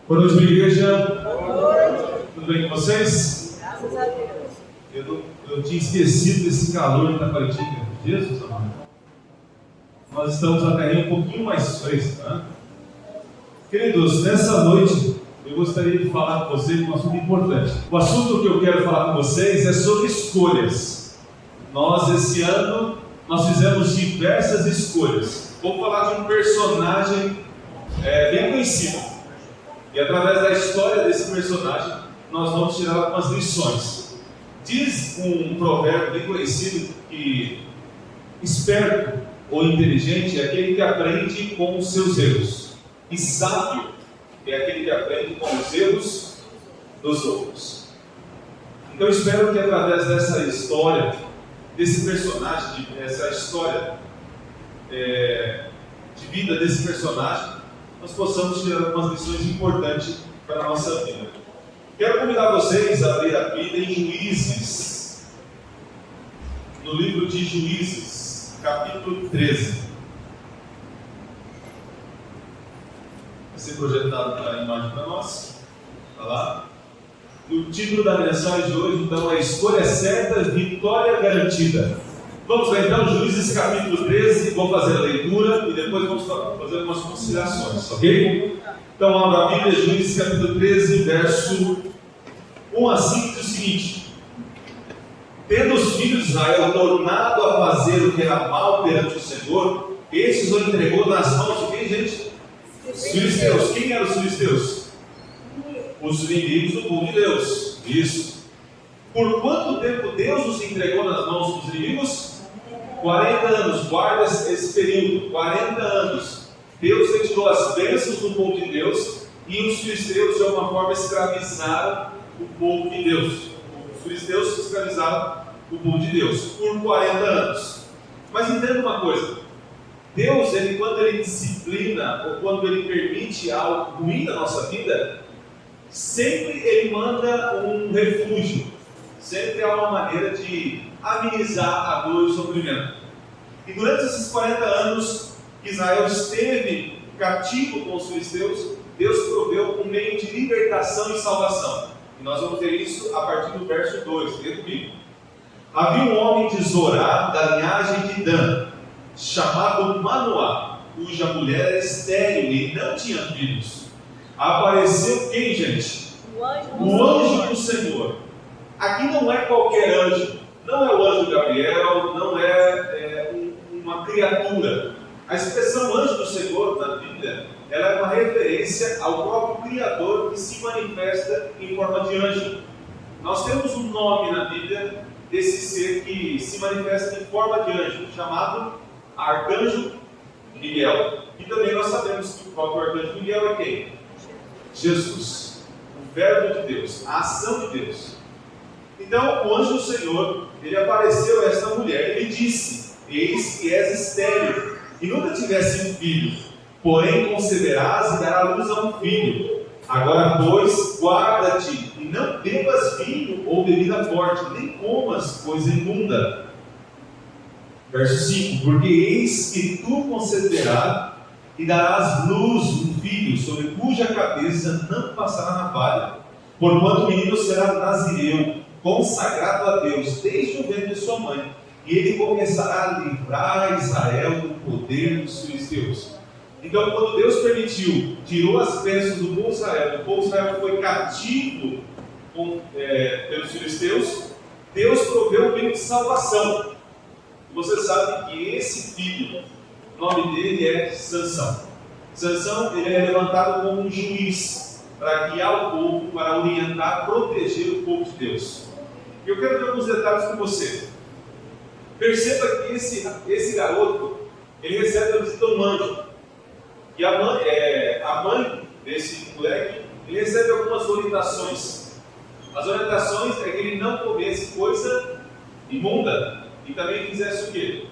Boa noite, minha igreja. Tudo bem com vocês? Graças a Deus. Eu tinha esquecido desse calor de Taquaritinga. Jesus amado. Nós estamos até um pouquinho mais frescos, né? Queridos, nessa noite eu gostaria de falar com vocês de um assunto importante. O assunto que eu quero falar com vocês é sobre escolhas. Esse ano, nós fizemos diversas escolhas. Vou falar de um personagem bem conhecido. E através da história desse personagem, nós vamos tirar algumas lições. Diz um provérbio bem conhecido que esperto ou inteligente é aquele que aprende com os seus erros. E sábio é aquele que aprende com os erros dos outros. Então eu espero que através dessa história, desse personagem, essa história de vida desse personagem, nós possamos tirar algumas lições importantes para a nossa vida. Quero convidar vocês a ler a Bíblia em Juízes, no livro de Juízes, capítulo 13. Vai ser projetado a imagem para nós. Está lá. O título da mensagem de hoje, então, é Escolha Certa, Vitória Garantida. Vamos lá então, Juízes capítulo 13, vou fazer a leitura e depois vamos fazer algumas considerações, ok? Então, abra a Bíblia, Juízes capítulo 13, verso 1 a 5, diz o seguinte: Tendo os filhos de Israel tornado a fazer o que era mal perante o Senhor, estes o entregou nas mãos de quem, gente? Os filisteus. Quem eram os filisteus? Os inimigos do povo de Deus. Isso. Por quanto tempo Deus os entregou nas mãos dos inimigos? 40 anos, guarda esse período, 40 anos. Deus retirou as bênçãos do povo de Deus e os filisteus de alguma forma escravizaram o povo de Deus. Os filisteus escravizaram o povo de Deus por 40 anos. Mas entenda uma coisa: Deus, quando Ele disciplina ou quando Ele permite algo ruim na nossa vida, sempre Ele manda um refúgio. Sempre há uma maneira de amenizar a dor e o sofrimento. E durante esses 40 anos que Israel esteve cativo com os filisteus, Deus proveu um meio de libertação e salvação. E nós vamos ver isso a partir do verso 2. Leia comigo. Havia um homem de Zorá, da linhagem de Dan, chamado Manoá, cuja mulher era estéril e não tinha filhos. Apareceu quem, gente? O anjo do Senhor. Aqui não é qualquer anjo, não é o anjo Gabriel, não é uma criatura. A expressão anjo do Senhor na Bíblia, ela é uma referência ao próprio Criador que se manifesta em forma de anjo. Nós temos um nome na Bíblia desse ser que se manifesta em forma de anjo, chamado Arcanjo Miguel. E também nós sabemos que o próprio Arcanjo Miguel é quem? Jesus, o Verbo de Deus, a ação de Deus. Então o anjo do Senhor, ele apareceu a esta mulher e lhe disse: Eis que és estéril e nunca tivesse um filho, porém conceberás e darás luz a um filho. Agora, pois, guarda-te e não bebas vinho ou bebida forte, nem comas coisa imunda. Verso 5: Porque eis que tu conceberás e darás luz um filho, sobre cuja cabeça não passará navalha, porquanto o menino será nazireu, consagrado a Deus desde o ventre de sua mãe, e ele começará a livrar Israel do poder dos filisteus. Então, quando Deus permitiu, tirou as bênçãos do povo de Israel, o povo de Israel foi cativo pelos filisteus, Deus proveu um meio de salvação. E você sabe que esse filho, o nome dele é Sansão. Sansão, ele é levantado como um juiz para guiar o povo, para orientar, proteger o povo de Deus. Eu quero ver alguns detalhes com você. Perceba que esse garoto, ele recebe a visita de um anjo. E a mãe desse moleque, ele recebe algumas orientações. As orientações é que ele não comesse coisa imunda e também fizesse o quê?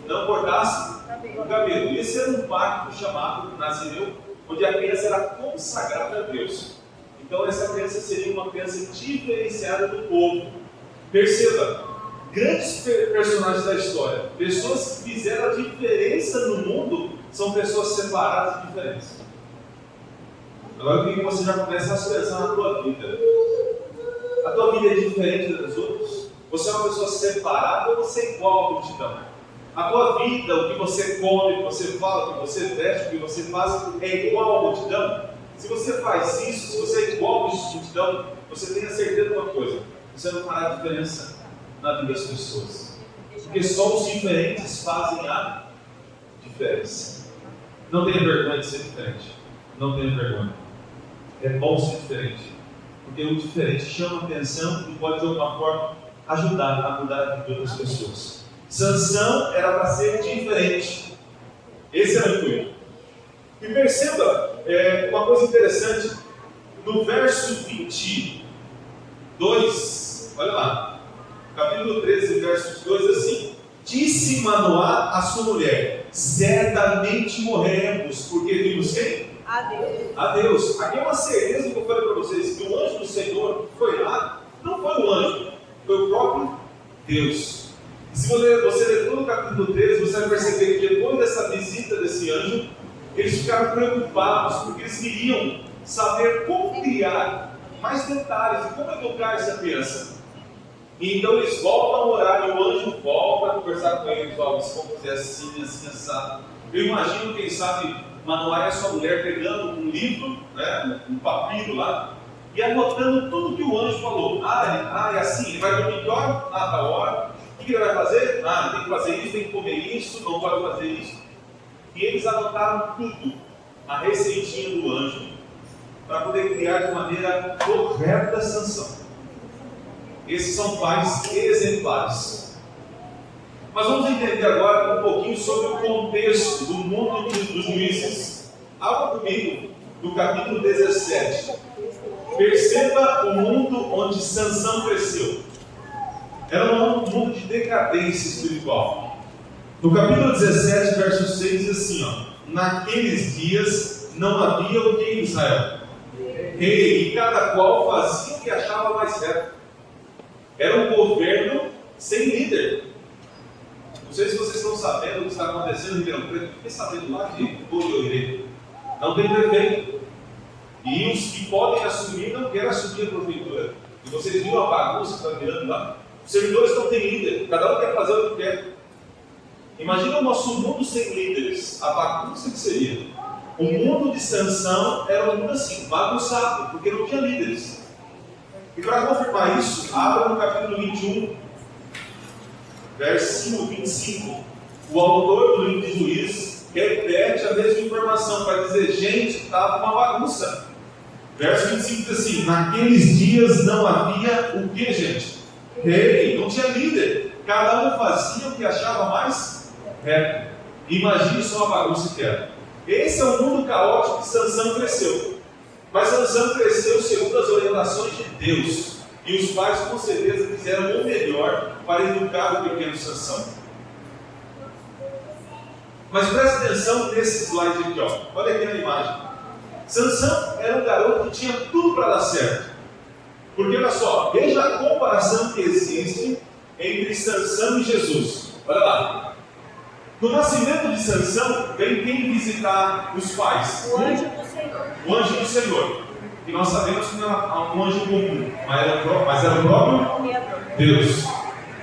Não cortasse o cabelo. Esse era um pacto chamado Nazireu, onde a criança era consagrada a Deus. Então essa criança seria uma criança diferenciada do povo. Perceba, grandes personagens da história, pessoas que fizeram a diferença no mundo, são pessoas separadas e diferentes. Agora eu queria que você já começasse a pensar na tua vida. A tua vida é diferente das outras? Você é uma pessoa separada ou você é igual à multidão? A tua vida, o que você come, o que você fala, o que você veste, o que você faz, é igual à multidão? Se você faz isso, se você é igual à multidão, você tenha certeza de uma coisa: você não fará diferença na vida das pessoas. Porque só os diferentes fazem a diferença. Não tenha vergonha de ser diferente. Não tenha vergonha. É bom ser diferente. Porque o diferente chama atenção e pode de alguma forma ajudar a mudar a vida de outras pessoas. Sansão era para ser diferente. Esse era o intuito. E perceba uma coisa interessante. No verso 22, olha lá. Capítulo 13, versos 2, assim: disse Manoá à sua mulher: certamente morremos, porque vimos quem? A Deus. A Deus. Aqui é uma certeza que eu falei para vocês, que o anjo do Senhor foi lá, não foi o anjo, foi o próprio Deus. E se você ler todo o capítulo 13, você vai perceber que depois dessa visita desse anjo, eles ficaram preocupados, porque eles queriam saber como criar mais detalhes, e como educar essa criança. E então eles voltam a orar, e o anjo volta a conversar com eles: ó, se vão fazer assim, assim, assado. Eu imagino, quem sabe, Manoá e a sua mulher pegando um livro, né, um papiro lá, e anotando tudo que o anjo falou. É assim, ele vai dormir que hora? Tá hora. O que ele vai fazer? Tem que fazer isso, tem que comer isso, não pode fazer isso. E eles anotaram tudo, a receitinha do anjo, para poder criar de maneira correta a Sansão. Esses são pais exemplares. Mas vamos entender agora um pouquinho sobre o contexto do mundo dos juízes. Abra comigo no capítulo 17. Perceba o mundo onde Sansão cresceu. Era um mundo de decadência espiritual. No capítulo 17, verso 6, diz assim: ó: naqueles dias não havia o que em Israel? Rei, e cada qual fazia o que achava mais certo. Era um governo sem líder. Não sei se vocês estão sabendo o que está acontecendo em Ribeirão Preto. Fiquei sabendo lá de Oiorê. Não tem prefeito. E os que podem assumir não querem assumir a prefeitura. E vocês viram a bagunça que está virando lá? Os servidores não têm líder. Cada um quer fazer o que quer. Imagina o nosso mundo sem líderes. A bagunça que seria. O mundo de Sansão era um mundo assim, bagunçado, porque não tinha líderes. E para confirmar isso, abra no capítulo 21, versículo 25. O autor do livro de Juízes repete a mesma informação para dizer: gente, estava uma bagunça. Verso 25 diz assim: naqueles dias não havia o que, gente? Rei, não tinha líder. Cada um fazia o que achava mais reto. Imagine só a bagunça que era. Esse é o mundo caótico que Sansão cresceu. Mas Sansão cresceu segundo as orientações de Deus. E os pais com certeza fizeram o melhor para educar o pequeno Sansão. Mas presta atenção nesse slide aqui, ó. Olha aqui na imagem. Sansão era um garoto que tinha tudo para dar certo. Porque olha só, veja a comparação que existe entre Sansão e Jesus. Olha lá. No nascimento de Sansão, vem quem visitar os pais? O anjo do Senhor. O anjo do Senhor. E nós sabemos que não era um anjo comum, mas era o próprio Deus.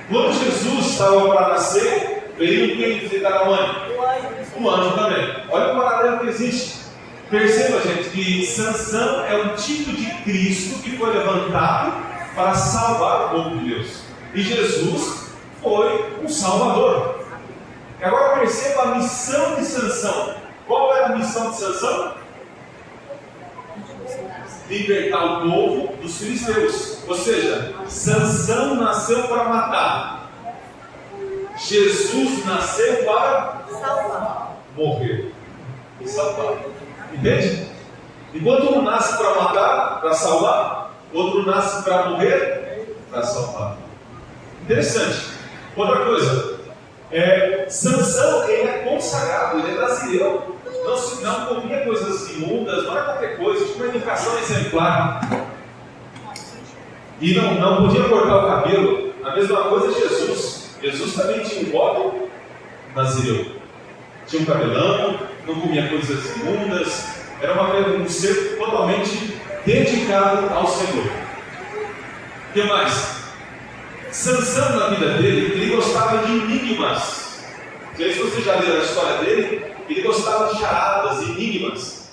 Quando Jesus estava para nascer, veio quem visitar a mãe? O anjo do Senhor. O anjo também. Olha o paralelo que existe. Perceba, gente, que Sansão é um tipo de Cristo que foi levantado para salvar o povo de Deus. E Jesus foi um Salvador. E agora perceba a missão de Sansão. Qual era a missão de Sansão? Libertar o povo dos filisteus. Ou seja, Sansão nasceu para matar. Jesus nasceu para Salvar. morrer e salvar. Entende? Enquanto um nasce para matar, para salvar, outro nasce para morrer, para salvar. Interessante. Outra coisa, Sansão, ele é consagrado, ele é nazireu. Não comia coisas imundas, não é qualquer coisa, tinha uma educação exemplar. E não podia cortar o cabelo. A mesma coisa Jesus. Jesus também tinha um bode nazireu. Tinha um cabelão, não comia coisas imundas, Era um ser totalmente dedicado ao Senhor. O que mais? Sansão, na vida dele, ele gostava de enigmas. Não sei se você já leu a história dele, ele gostava de charadas, enigmas.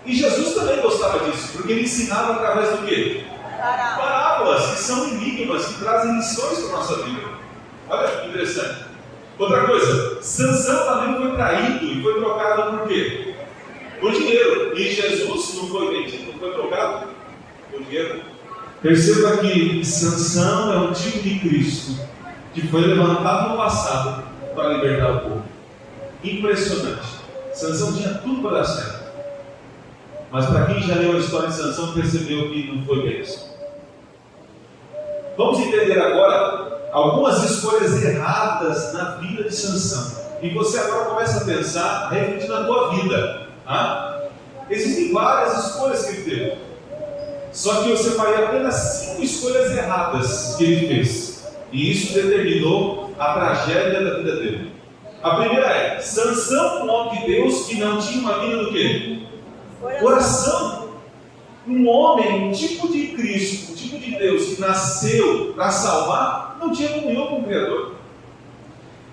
E Jesus também gostava disso, porque ele ensinava através do quê? Parábolas, que são enigmas, que trazem lições para a nossa vida. Olha que interessante. Outra coisa, Sansão também foi traído e foi trocado por quê? Por dinheiro. E Jesus não foi vendido, não foi trocado por dinheiro. Perceba que Sansão é um tipo de Cristo que foi levantado no passado para libertar o povo. Impressionante. Sansão tinha tudo para dar certo. Mas para quem já leu a história de Sansão, percebeu que não foi bem isso. Vamos entender agora algumas escolhas erradas na vida de Sansão. E você agora começa a pensar, refletir na tua vida. Existem várias escolhas que ele teve. Só que eu separei apenas 5 escolhas erradas que ele fez. E isso determinou a tragédia da vida dele. A primeira é, Sansão, um homem de Deus que não tinha uma vida do quê? Coração. Um homem, um tipo de Cristo, um tipo de Deus que nasceu para salvar, não tinha comunhão com o Criador.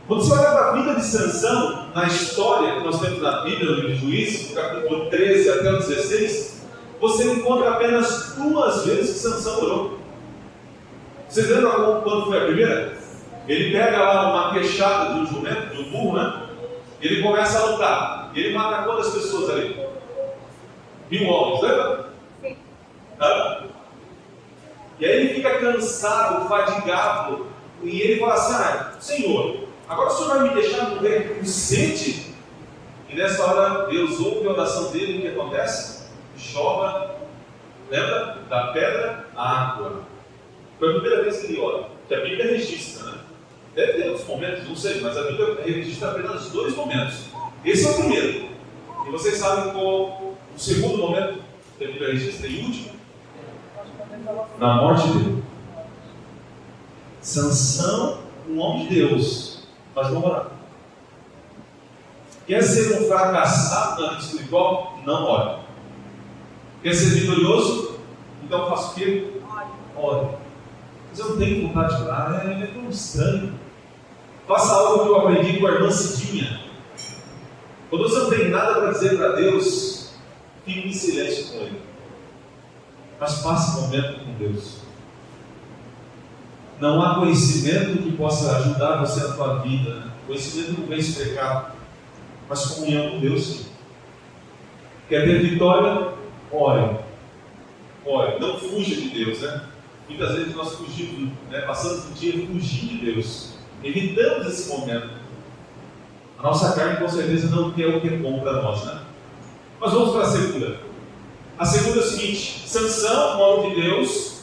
Quando você olha para a vida de Sansão, na história que nós temos na Bíblia, no livro de Juízes, do capítulo 13 até o 16, você encontra apenas 2 vezes que Sansão orou. Vocês lembram quando foi a primeira? Ele pega lá uma queixada de um jumento, de um burro, né? Ele começa a lutar. Ele mata quantas pessoas ali? 1000 homens, lembra? Sim. E aí ele fica cansado, fadigado, e ele fala assim, Senhor, agora o Senhor vai me deixar morrer com sede? E nessa hora Deus ouve a oração dele, e o que acontece? Chova, lembra? Da pedra à água. Foi a primeira vez que ele ora, que a Bíblia registra, né? Deve ter outros momentos, não sei, mas a Bíblia registra apenas 2 momentos. Esse é o primeiro. E vocês sabem qual o segundo momento que a Bíblia registra e último? Na morte dele. Sansão, um homem de Deus, mas não orava. Quer ser um fracassado na vida espiritual? Não ore. Quer ser vitorioso? Então faça o quê? Ore. Mas eu não tenho vontade de orar, é tão estranho. Faça algo que eu aprendi com a irmã Cidinha. Quando você não tem nada para dizer para Deus, fique em silêncio com Ele. Mas passe um momento com Deus. Não há conhecimento que possa ajudar você na tua vida. Né? Conhecimento não vence pecado, mas comunhão com Deus sim. Quer ter vitória? Ore. Ore. Não fuja de Deus, né? Muitas vezes nós fugimos, né? Passamos o dia fugindo de Deus. Evitamos esse momento. A nossa carne com certeza não quer o que é bom para nós, né? Mas vamos para a segunda. A segunda é o seguinte: Sansão, um homem de Deus,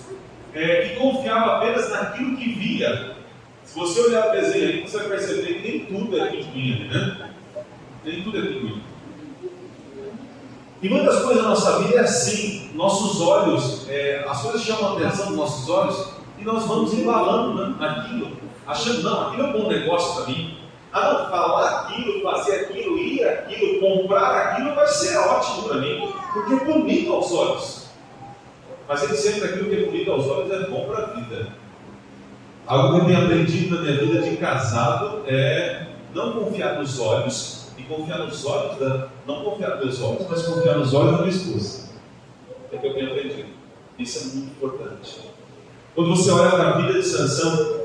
que confiava apenas naquilo que via. Se você olhar o desenho aí, você vai perceber que nem tudo é pinguim, né? Nem tudo é pinguim. E muitas coisas na nossa vida é assim. Nossos olhos, as coisas chamam a atenção dos nossos olhos e nós vamos embalando, né, naquilo, achando, não, aquilo é um bom negócio para mim. Não, falar aquilo, fazer aquilo, ir aquilo, comprar aquilo vai ser ótimo para mim, porque é bonito aos olhos. Mas ele sempre aquilo que é bonito aos olhos é bom para a vida. Algo que eu tenho aprendido na minha vida de casado é não confiar nos olhos, e confiar nos olhos não confiar nos meus olhos, mas confiar nos olhos da minha esposa. É o que eu tenho aprendido. Isso é muito importante. Quando você olha para a vida de Sansão,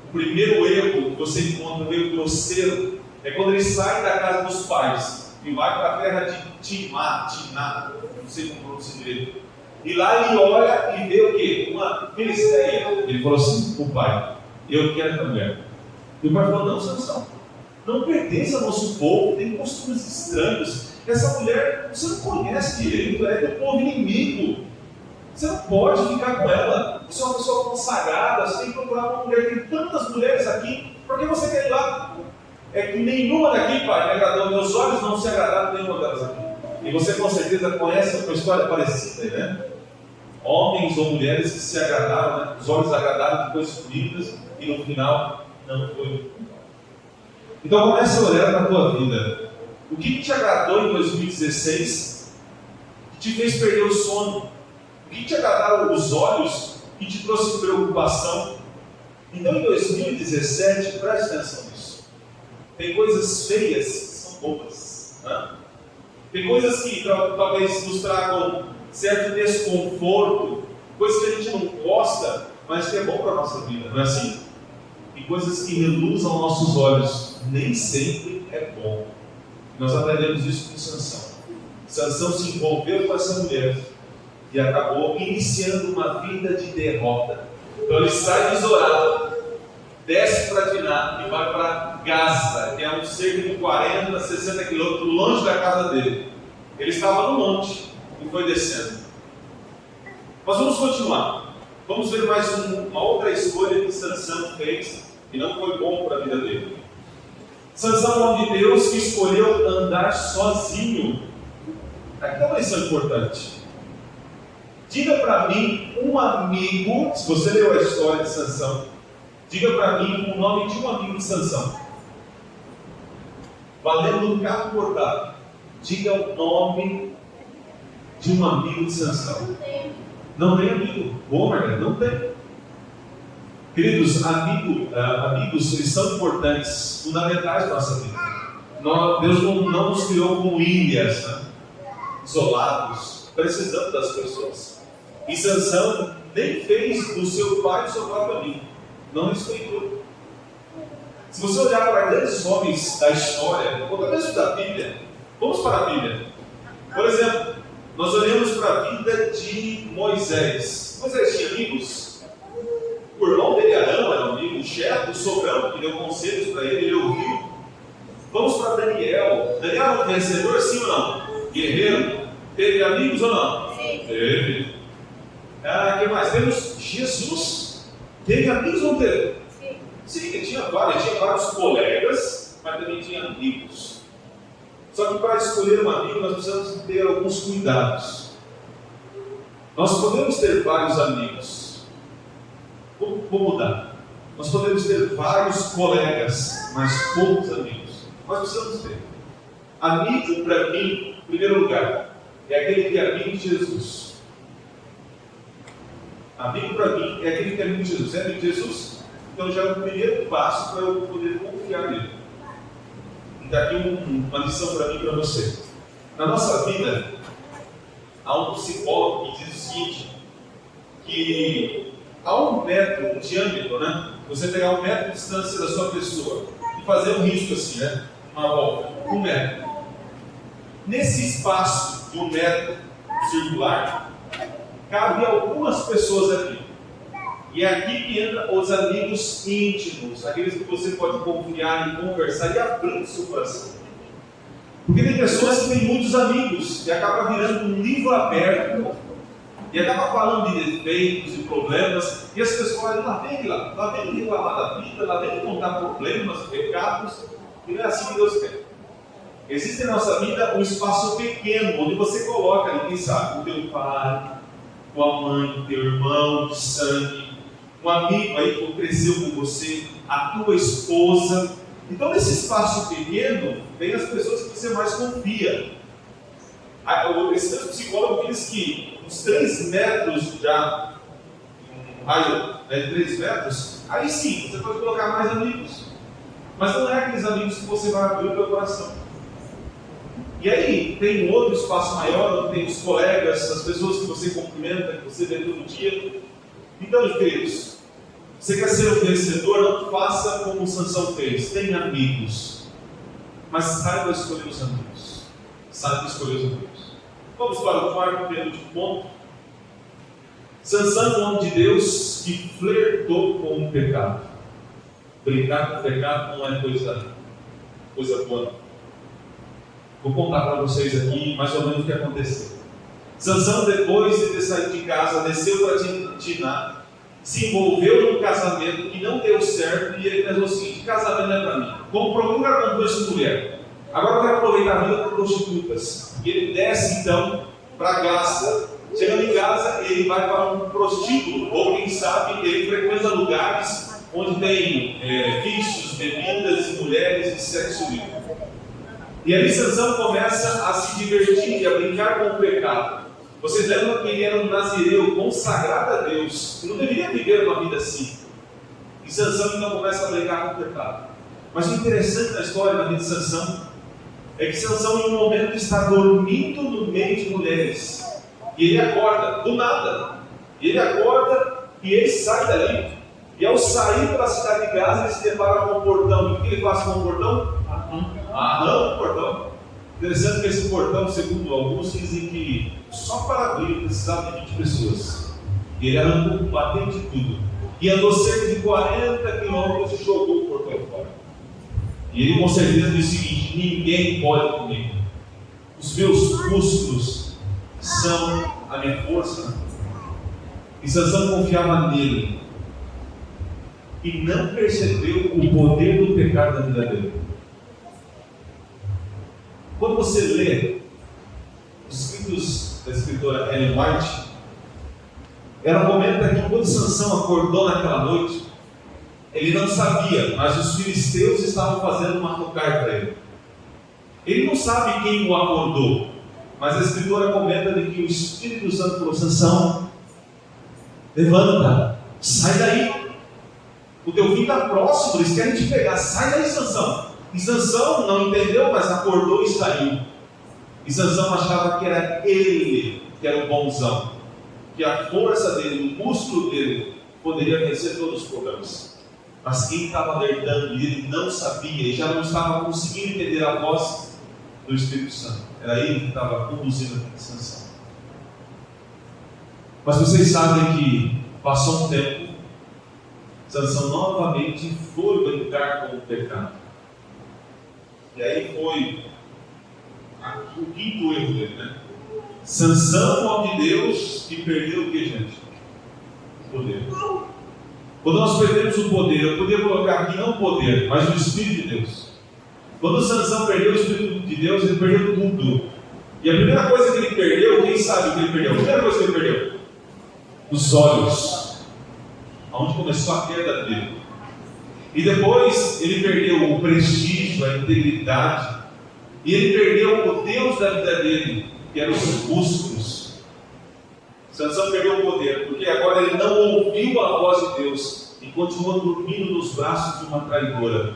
o primeiro erro que você encontra, um erro grosseiro, é quando ele sai da casa dos pais e vai para a terra de Timná, não sei como pronunciar direito. E lá ele olha e vê o quê? Uma filisteia. Ele falou assim para o pai: eu quero essa mulher. E o pai falou: não, Sansão, não pertence ao nosso povo, tem costumes estranhos. Essa mulher você não conhece direito, é do povo inimigo. Você não pode ficar com ela. Você é uma pessoa consagrada, você tem que procurar uma mulher. Tem tantas mulheres aqui, por que você quer ir lá? É que nenhuma daqui, pai, me agradou. Meus olhos não se agradaram nenhuma delas aqui. E você com certeza conhece uma história parecida, né? Homens ou mulheres que se agradaram, né? Os olhos agradaram de coisas bonitas e no final não foi. Então comece a olhar para a tua vida. O que te agradou em 2016 te fez perder o sono? O que te agradaram os olhos e te trouxe preocupação? Então em 2017, preste atenção nisso. Tem coisas feias que são bobas, né? Tem coisas que talvez nos tragam certo desconforto, coisas que a gente não gosta, mas que é bom para a nossa vida, não é assim? E coisas que reluzem aos nossos olhos, nem sempre é bom. Nós aprendemos isso com Sansão. Sansão se envolveu com essa mulher e acabou iniciando uma vida de derrota. Então ele sai de Zorá, desce para Diná e vai para Gaza, que é um cerca de 40, 60 quilômetros longe da casa dele. Ele estava no monte e foi descendo. Mas vamos continuar. Vamos ver mais uma outra escolha que Sansão fez e não foi bom para a vida dele. Sansão é um homem de Deus que escolheu andar sozinho. Aqui é uma lição importante. Diga para mim um amigo, se você leu a história de Sansão, diga para mim o nome de um amigo de Sansão. Valendo um carro bordado. Diga o nome de um amigo de Sansão. Não tem amigo. Boa, Margarida, não tem. Queridos, amigos, eles são importantes, fundamentais na nossa vida. Deus não nos criou como ilhas, né? Isolados. Precisamos das pessoas. E Sansão nem fez do seu pai o seu próprio amigo. Não respeitou. Se você olhar para grandes homens da história, ou até mesmo da Bíblia, vamos para a Bíblia. Por exemplo, nós olhamos para a vida de Moisés. Moisés tinha amigos. O irmão dele, Arão, era um amigo. O chefe, o sogrão, que deu conselhos para ele, ele ouviu. Vamos para Daniel. Daniel era um vencedor, sim ou não? Guerreiro. Teve amigos ou não? Sim. Teve. Quem mais? Temos Jesus. Teve amigos ou não teve? Sim. Sim, ele tinha vários colegas, mas também tinha amigos. Só que para escolher um amigo, nós precisamos ter alguns cuidados. Nós podemos ter vários amigos. Vou mudar. Nós podemos ter vários colegas, mas poucos amigos. Nós precisamos ter. Amigo, para mim, em primeiro lugar, é aquele que é amigo de Jesus. Amigo, para mim, é aquele que é amigo de Jesus. É amigo de Jesus? Então já é o primeiro passo para eu poder confiar nele. Está aqui uma lição para mim e para você. Na nossa vida, há um psicólogo que diz o seguinte, que há um metro, um diâmetro, né? Você pegar 1 metro de distância da sua pessoa e fazer um risco assim, né? Uma volta, 1 metro. Nesse espaço de 1 metro circular, cabe algumas pessoas aqui. E é aqui que entram os amigos íntimos, aqueles que você pode confiar e conversar e abrir o seu coração. Porque tem pessoas que têm muitos amigos e acaba virando um livro aberto e acaba falando de defeitos e problemas, e as pessoas olham, lá vem reclamar da vida, lá vem contar problemas, pecados, e não é assim que Deus quer. Existe na nossa vida um espaço pequeno, onde você coloca, quem sabe, o teu pai, tua mãe, teu irmão de sangue, um amigo aí que cresceu com você, a tua esposa. Então nesse espaço pequeno, tem as pessoas que você mais confia. Esse mesmo psicólogo diz que uns 3 metros já, um raio de 3 metros, aí sim, você pode colocar mais amigos. Mas não é aqueles amigos que você vai abrir o teu coração. E aí tem um outro espaço maior, onde tem os colegas, as pessoas que você cumprimenta, que você vê todo dia. Então, meus queridos, você quer ser um vencedor, não faça como Sansão fez. Tenha amigos, mas saiba escolher os amigos. Saiba escolher os amigos. Vamos para o quarto e penúltimo ponto. Sansão é um homem de Deus que flertou com o pecado. Brincar com o pecado não é coisa boa. Vou contar para vocês aqui mais ou menos o que aconteceu. Sansão, depois de ter saído de casa, desceu para Diná, se envolveu num casamento que não deu certo, e ele pensou o seguinte: casamento não é para mim. Comprou essa mulher. Agora eu quero aproveitar a vida para prostitutas. E ele desce então para Gaza. Chegando em Gaza, ele vai para um prostíbulo, ou quem sabe ele frequenta lugares onde tem vícios, bebidas e mulheres de sexo livre. E ali Sansão começa a se divertir e a brincar com o pecado. Vocês lembram que ele era um nazireu consagrado a Deus, que não deveria viver uma vida assim. E Sansão então começa a brigar com o pecado. Mas o interessante da história da vida de Sansão é que Sansão em um momento está dormindo no meio de mulheres. E ele acorda, do nada. Ele acorda e ele sai dali. E ao sair pela cidade de Gaza, ele se depara com o portão. E o que ele faz com o portão? Arranca o portão. Interessante que esse portão, segundo alguns, dizem que só para abrir precisava de 20 pessoas. E ele arrancou, bateu de tudo. E andou cerca de 40 quilômetros e jogou o portão fora. E ele com certeza disse o seguinte: ninguém pode comigo. Os meus músculos são a minha força. E Sansão confiava nele. E não percebeu o poder do pecado na vida dele. Quando você lê os escritos da escritora Ellen White, ela comenta que quando Sansão acordou naquela noite, ele não sabia, mas os filisteus estavam fazendo uma tocar para ele. Ele não sabe quem o acordou, mas a escritora comenta de que o Espírito Santo falou: Sansão, levanta, sai daí. O teu fim está próximo, eles querem te pegar, sai daí, Sansão. E Sansão não entendeu, mas acordou e saiu. E Sansão achava que era ele que era o bonzão, que a força dele, o músculo dele, poderia vencer todos os problemas. Mas quem estava alertando ele não sabia e já não estava conseguindo entender a voz do Espírito Santo. Era ele que estava conduzindo a Sansão. Mas vocês sabem que passou um tempo, Sansão novamente foi brincar com o pecado. E aí foi o quinto erro dele, né? Sansão, homem de Deus, que perdeu o que, gente? O poder. Quando nós perdemos o poder, eu poderia colocar aqui não o poder, mas o Espírito de Deus. Quando Sansão perdeu o Espírito de Deus, ele perdeu tudo. E a primeira coisa que ele perdeu, quem sabe o que ele perdeu? A primeira coisa que ele perdeu? Os olhos. Onde começou a queda dele. E depois ele perdeu o prestígio, a integridade. E ele perdeu o Deus da vida dele, que eram os músculos. Sansão perdeu o poder, porque agora ele não ouviu a voz de Deus e continuou dormindo nos braços de uma traidora.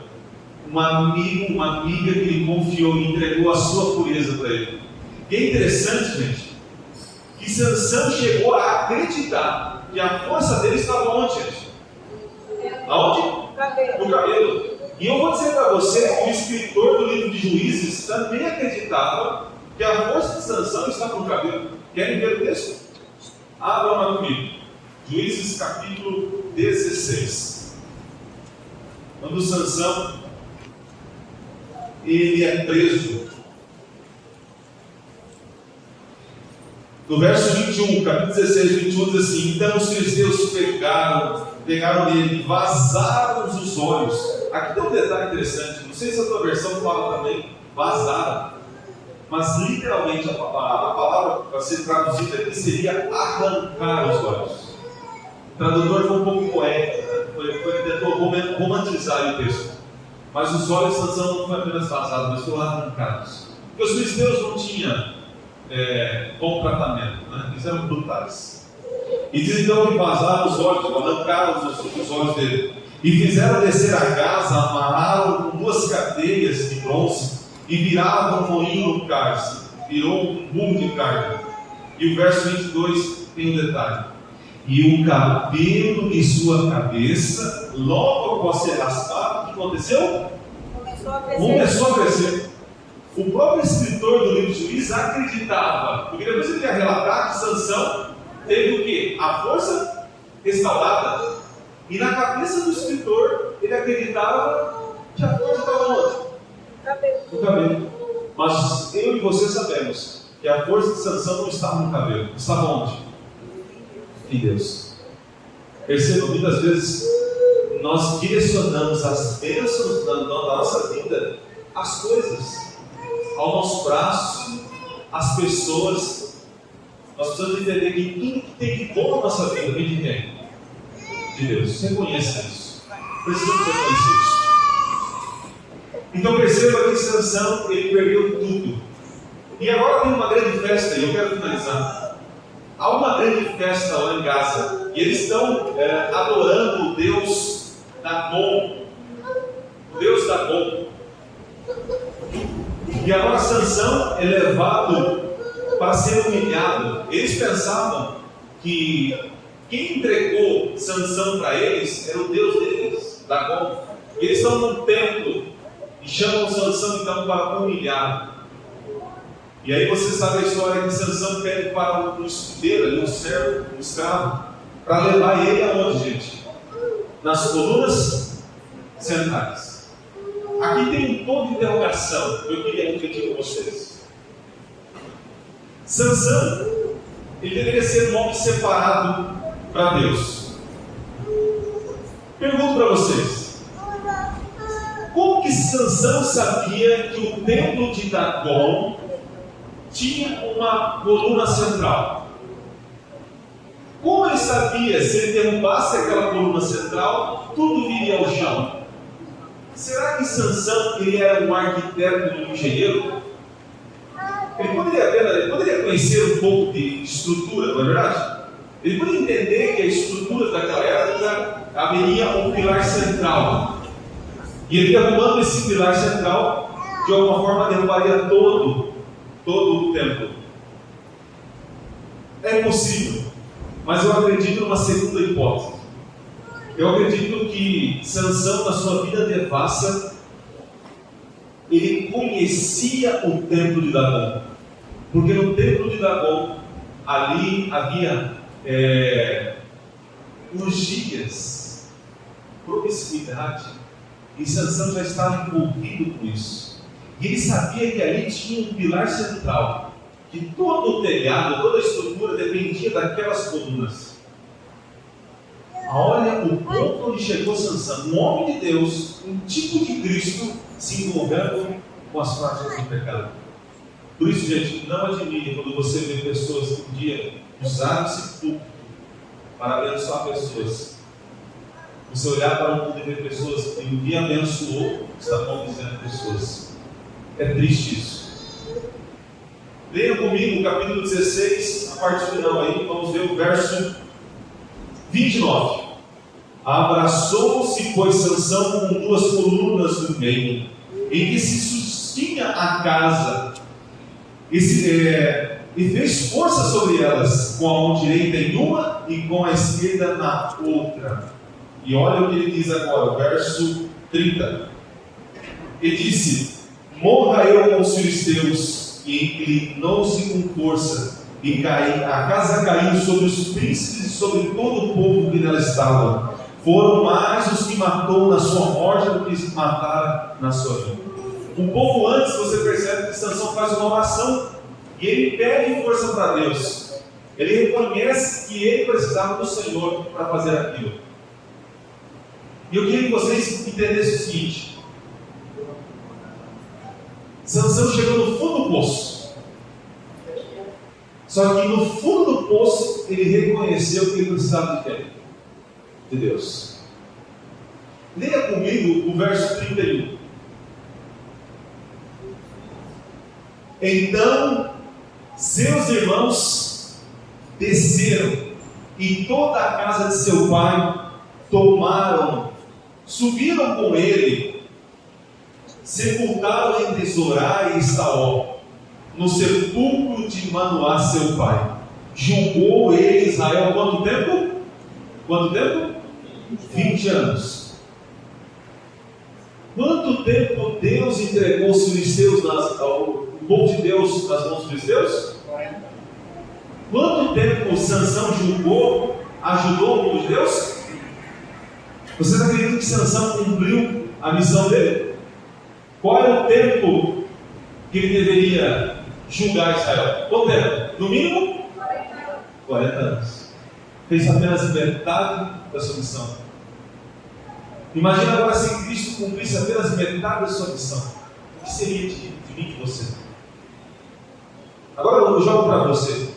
Um amigo, uma amiga que ele confiou e entregou a sua pureza para ele. E é interessante, gente, que Sansão chegou a acreditar que a força dele estava onde, gente? Aonde? No cabelo. E eu vou dizer para você que o escritor do livro de Juízes também acreditava que a força de Sansão estava no cabelo. Querem ver o texto? Abram lá comigo. Juízes capítulo 16. Quando Sansão ele é preso. No verso 21, capítulo 16, 21 diz assim: então os filisteus pegaram nele, vazaram os olhos. Aqui tem um detalhe interessante, não sei se a tua versão fala também, vazaram, mas literalmente a palavra para ser traduzida aqui seria arrancar os olhos. O tradutor foi um pouco poético, tentou romantizar o texto, mas os olhos de Sansão não foram apenas vazados, mas foram arrancados, porque os filisteus não tinham bom tratamento, né? Eles eram brutais. E diz então que vazaram os olhos, arrancaram os olhos dele, e fizeram descer a casa, amarraram com 2 cadeias de bronze, e viraram um moinho no cárcere, virou um burro de carne. E o verso 22 tem um detalhe: e o cabelo de sua cabeça, logo após ser raspado, o que aconteceu? Começou a crescer. O próprio escritor do livro de Juízes acreditava, porque depois ele ia relatar que Sansão teve o quê? A força restaurada. E na cabeça do escritor, ele acreditava que a força estava onde? No cabelo. Mas eu e você sabemos que a força de Sansão não estava no cabelo. Estava onde? Em Deus. Perceba, muitas vezes nós direcionamos as bênçãos da nossa vida às coisas, ao nosso braço, às pessoas. Nós precisamos entender que tudo que tem de bom na nossa vida vem de quem? De Deus. Reconheça isso. Precisamos reconhecer isso. Então perceba que Sansão, ele perdeu tudo. E agora tem uma grande festa, e eu quero finalizar. há uma grande festa lá em Gaza, e eles estão adorando o Deus Dagon, o Deus Dagon. E agora Sansão é levado para ser humilhado. Eles pensavam que quem entregou Sansão para eles era o Deus deles, Dagon. E eles estão num templo e chamam Sansão então para humilhar. E aí você sabe a história que Sansão pede para um escudeiro, um servo, um escravo, para levar ele aonde, gente? Nas colunas centrais. Aqui tem um ponto de interrogação que eu queria refletir com vocês. Sansão, ele deveria ser um homem separado para Deus. Pergunto para vocês: como que Sansão sabia que o templo de Dagon tinha uma coluna central? Como ele sabia, se ele derrubasse aquela coluna central, tudo viria ao chão? Será que Sansão ele era um arquiteto e um engenheiro? Ele poderia conhecer um pouco de estrutura, não é verdade? Ele poderia entender que a estrutura daquela época haveria um pilar central. E ele derrubando esse pilar central, de alguma forma derrubaria todo o templo. É possível, mas eu acredito numa segunda hipótese. Eu acredito que Sansão, na sua vida devassa, ele conhecia o templo de Dagon, porque no templo de Dagon ali havia orgias, promiscuidade, e Sansão já estava envolvido com isso. E ele sabia que ali tinha um pilar central, que todo o telhado, toda a estrutura dependia daquelas colunas. Olha o ponto onde chegou Sansão, um homem de Deus, um tipo de Cristo, se envolvendo com as práticas do pecado. Por isso, gente, não admire quando você vê pessoas que um dia usaram esse púlpito para abençoar pessoas. Você olhar para o mundo e ver pessoas que um dia abençoou, está maldizendo pessoas. É triste isso. Leia comigo o capítulo 16, a parte final aí, vamos ver o verso 29. Abraçou-se, pois, Sansão com duas colunas no meio, em que se sustinha a casa, e fez força sobre elas, com a mão direita em uma e com a esquerda na outra. E olha o que ele diz agora, o verso 30. Ele disse: morra eu com os filisteus, e inclinou-se com força, e a casa caiu sobre os príncipes e sobre todo o povo que nela estava. Foram mais os que matou na sua morte do que os que mataram na sua vida. Um pouco antes você percebe que Sansão faz uma oração e ele pede força para Deus. Ele reconhece que ele precisava do Senhor para fazer aquilo. E eu queria que vocês entendessem o seguinte: Sansão chegou no fundo do poço. Só que no fundo do poço ele reconheceu que ele precisava de quem? De Deus. Leia comigo o verso 31. Então seus irmãos desceram, e toda a casa de seu pai tomaram, subiram com ele, sepultaram entre Zorá e Estaol, no sepulcro de Manoá seu pai. Julgou ele Israel quanto tempo? Quanto tempo? 20 anos. Quanto tempo Deus entregou os filisteus, o povo de Deus nas mãos dos filisteus? 40. Quanto tempo Sansão ajudou o povo de Deus? Vocês acreditam que Sansão cumpriu a missão dele? Qual era o tempo que ele deveria julgar Israel? Quanto tempo? No mínimo 40 anos. Fez apenas metade da sua missão. Imagina agora se Cristo cumprisse apenas metade da sua missão. O que seria de mim e de você? Agora eu jogo para você.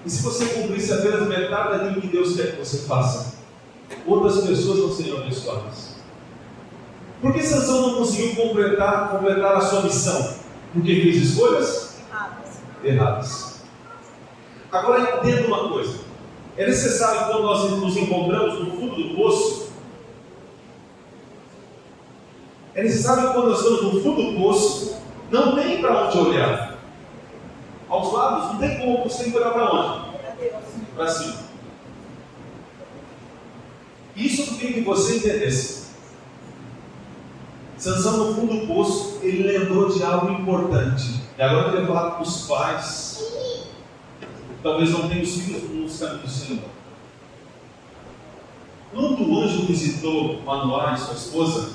E se você cumprisse apenas metade daquilo que Deus quer que você faça? Outras pessoas não seriam abençoadas. Por que Sansão não conseguiu completar a sua missão? Porque fez escolhas erradas. Agora entenda uma coisa: é necessário, quando nós nos encontramos no fundo do poço, é necessário que quando nós estamos no fundo do poço, não tem para onde olhar. Aos lados, não tem como, você tem que olhar para onde? Para cima. Isso eu queria que você entendesse. Sansão, no fundo do poço, ele lembrou de algo importante. E agora eu queria falar com os pais. Talvez não tenham os filhos nos caminhos do Senhor. Quando o anjo visitou Manoá e sua esposa,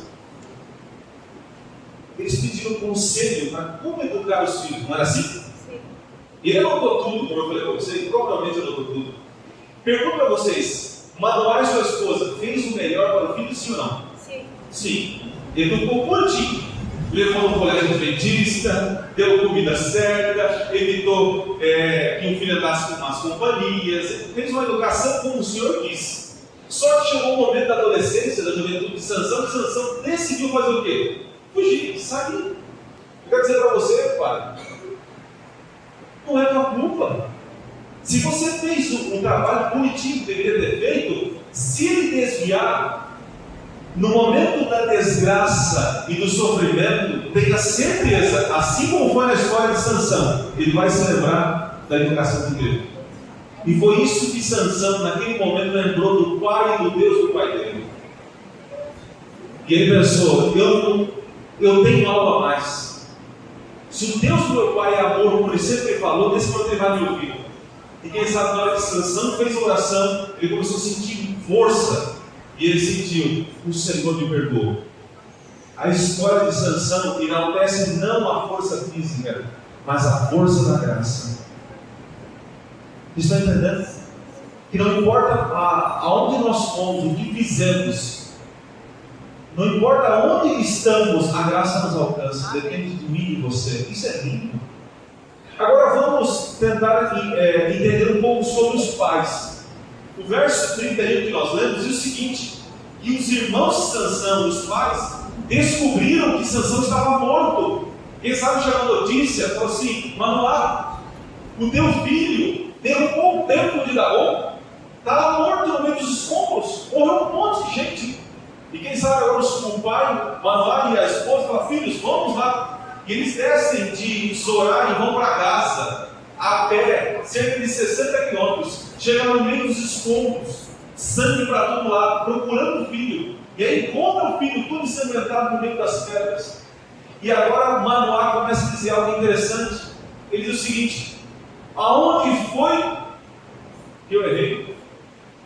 eles pediram conselho para como educar os filhos, não era assim? Sim. E ele anotou tudo, como eu falei para vocês, provavelmente anotou tudo. Pergunto para vocês: Manoá e sua esposa fez o melhor para o filho, sim ou não? Sim. Sim. Educou curtinho. Levou no colégio adventista, deu comida certa, evitou que o filho andasse com más companhias, fez uma educação como o Senhor quis. Só que chegou o momento da adolescência, da juventude de Sansão, e Sansão decidiu fazer o quê? Fugir, sair. Eu quero dizer para você, pai, não é tua culpa. Se você fez um trabalho bonitinho que deveria ter feito, se ele desviar, no momento da desgraça e do sofrimento, tenha certeza, assim como foi na história de Sansão, ele vai se lembrar da educação que teve. E foi isso que Sansão, naquele momento, lembrou do pai e do Deus do pai dele. E ele pensou: eu tenho algo a mais. Se o Deus do meu pai é amor, como ele sempre falou, desse quanto ele vai me ouvir. E quem sabe, na hora que Sansão fez a oração, ele começou a sentir força. E ele sentiu: o Senhor me perdoou. A história de Sansão enaltece não a força física, mas a força da graça. Estão entendendo? Que não importa aonde nós fomos, o que fizemos, não importa aonde estamos, a graça nos alcança. Depende de mim e de você. Isso é lindo. Agora vamos tentar entender um pouco sobre os pais. O verso 31 que nós lemos diz o seguinte: e os irmãos de Sansão, os pais, descobriram que Sansão estava morto. Quem sabe chegou a notícia, falou assim: Manoá, o teu filho derrubou o templo de Dagon, estava morto no meio dos escombros, morreu um monte de gente. E quem sabe agora o pai, Manoá e a esposa falam: filhos, vamos lá. E eles descem de Zorá e vão para Gaza, a pé, cerca de 60 quilômetros, chegam no meio dos escombros, sangue para todo lado, procurando o filho. E aí encontra o filho todo ensanguentado no meio das pedras. E agora Manoá começa a dizer algo interessante. Ele diz o seguinte: aonde foi que eu errei?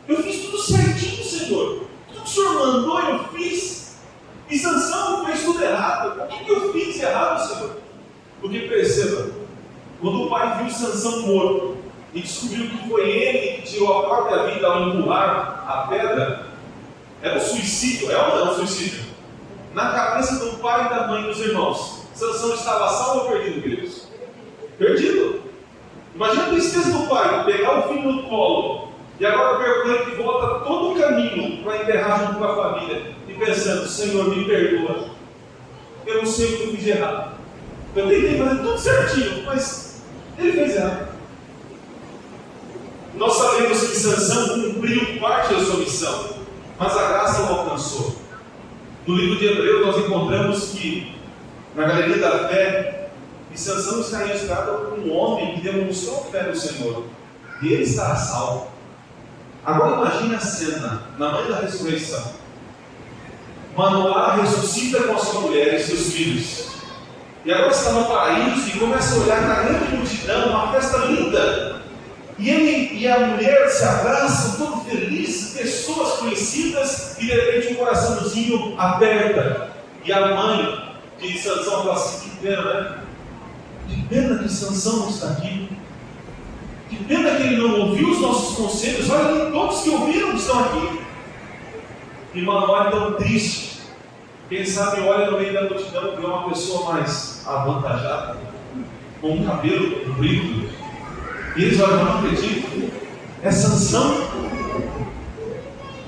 Eu fiz tudo certinho, Senhor. Tudo que o Senhor mandou eu fiz. E Sansão fez tudo errado. O que eu fiz errado, Senhor? Porque perceba, quando o pai viu Sansão morto e descobriu que foi ele que tirou a própria vida ao empurrar a pedra, era um suicídio, é ou não é um suicídio? Na cabeça do pai e da mãe dos irmãos, Sansão estava salvo ou perdido, queridos? Perdido. Imagina a tristeza do pai, pegar o filho no colo e agora percorrer de volta todo o caminho para enterrar junto com a família e pensando: Senhor, me perdoa, eu não sei o que eu fiz de errado, eu tentei fazer tudo certinho, mas ele fez errado. Nós sabemos que Sansão cumpriu parte da sua missão, mas a graça o alcançou. No livro de Hebreus nós encontramos que, na galeria da fé, que Sansão está registrado como um homem que demonstrou fé no Senhor, e ele estará salvo. Agora imagine a cena, na manhã da ressurreição. Manoá ressuscita com a sua mulher e seus filhos, e agora está no paraíso e começa a olhar para a grande multidão, uma festa linda. E ele e a mulher se abraçam, todos felizes, pessoas conhecidas, e de repente o coraçãozinho aperta. E a mãe de Sansão fala assim: que pena, né? Que pena que Sansão não está aqui. Que pena que ele não ouviu os nossos conselhos. Olha aqui, todos que ouviram estão aqui. E Manoá é tão triste. Quem sabe olha no meio da multidão e vê uma pessoa mais avantajada, com um cabelo comprido. E eles olham: não acredito, é Sansão.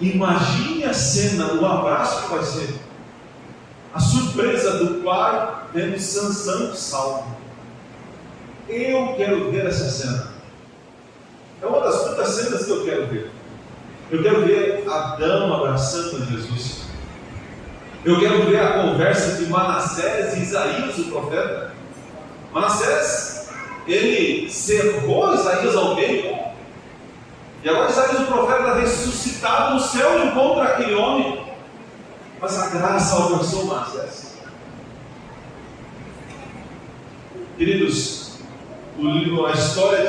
Imagine a cena, o abraço que vai ser, a surpresa do pai vendo Sansão salvo. Eu quero ver essa cena. quero ver. Eu quero ver Adão abraçando a Jesus. Eu quero ver a conversa de Manassés e Isaías, o profeta. Manassés, ele cerrou Isaías ao meio. E agora Isaías, o profeta, ressuscitado no céu, encontra aquele homem. Mas a graça alcançou Manassés. Queridos, a história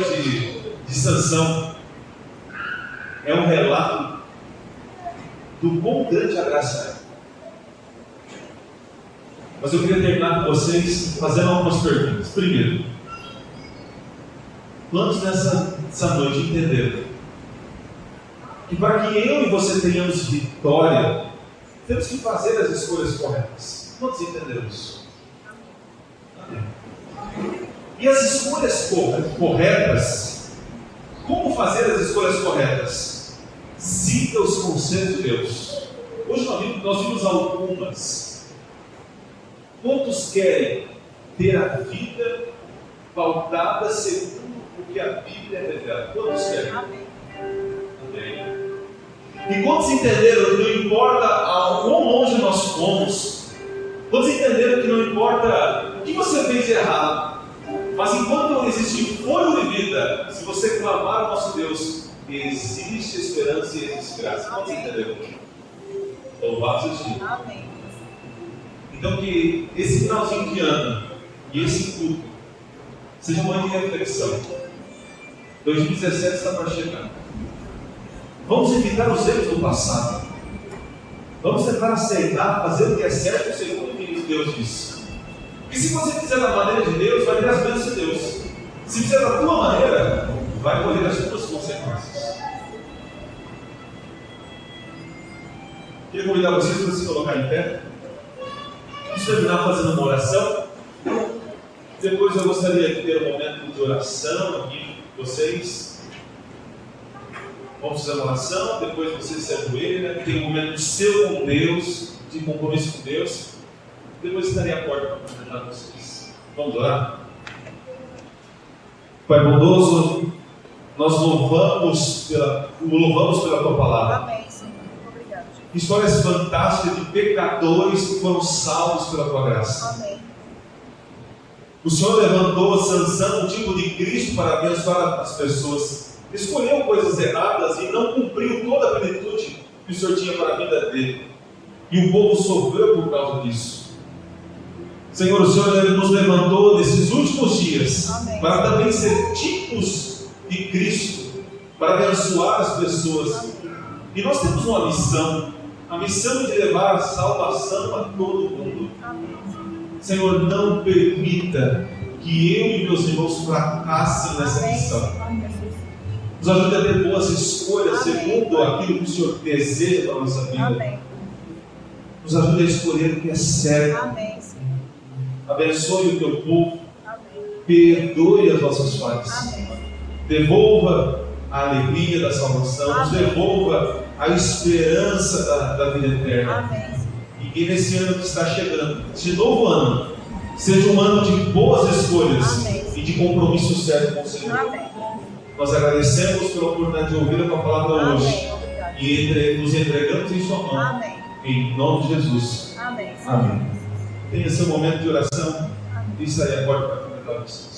de Sansão é um relato do quão grande a graça é. Mas eu queria terminar com vocês fazendo algumas perguntas. Primeiro, quantos nessa noite entenderam que para que eu e você tenhamos vitória, temos que fazer as escolhas corretas? Quantos entenderam isso? Amém. E as escolhas corretas, como fazer as escolhas corretas? Siga os conselhos de Deus. Hoje nós vimos algumas. Quantos querem ter a vida pautada segundo o que a Bíblia revela? Quantos querem? Amém. E quantos entenderam que não importa a quão longe nós fomos, quantos entenderam que não importa o que você fez de errado, mas enquanto existe fôlego de vida, se você clamar ao nosso Deus, existe esperança e existe graça. Quantos entenderam? Louvado seja Deus. Amém. Então que esse finalzinho de ano e esse culto seja um ano de reflexão. 2017 está para chegar. Vamos evitar os erros do passado. Vamos tentar aceitar, fazer o que é certo segundo o que Deus disse. E se você fizer da maneira de Deus, vai ter as bênçãos de Deus. Se fizer da tua maneira, vai correr as tuas consequências. Queria convidar vocês para se colocar em pé. Vamos terminar fazendo uma oração. Depois eu gostaria de ter um momento de oração aqui com vocês. Vamos fazer uma oração, depois você se ajoelha, tem um momento seu com Deus, de compromisso com Deus. Depois estarei à porta para apresentar vocês. Vamos orar? Pai bondoso, nós louvamos pela tua palavra. Amém, Senhor. Obrigado. Histórias fantásticas de pecadores que foram salvos pela tua graça. Amém. O Senhor levantou Sansão, o tipo de Cristo, para abençoar as pessoas. Escolheu coisas erradas e não cumpriu toda a plenitude que o Senhor tinha para a vida dele. E o povo sofreu por causa disso. Senhor, o Senhor nos levantou nesses últimos dias. Amém. Para também ser tipos de Cristo, para abençoar as pessoas. E nós temos uma missão, a missão de levar a salvação a todo mundo. Amém. Senhor, não permita que eu e meus irmãos fracassem nessa missão. Nos ajude a ter boas escolhas. Amém. Segundo aquilo que o Senhor deseja para a nossa vida. Amém. Nos ajude a escolher o que é certo. Amém. Abençoe o teu povo. Amém. Perdoe as nossas falhas. Amém. Devolva a alegria da salvação. Amém. Nos devolva a esperança da vida eterna. Amém. E que nesse ano que está chegando, esse novo ano, seja um ano de boas escolhas. Amém. E de compromisso certo com o Senhor. Amém. Nós agradecemos pela oportunidade de ouvir a tua palavra. Amém. Hoje. Obrigado. E nos entregamos em sua mão. Amém. Em nome de Jesus. Amém. Amém. Tenha seu momento de oração. Amém. E saia agora para comentar vocês.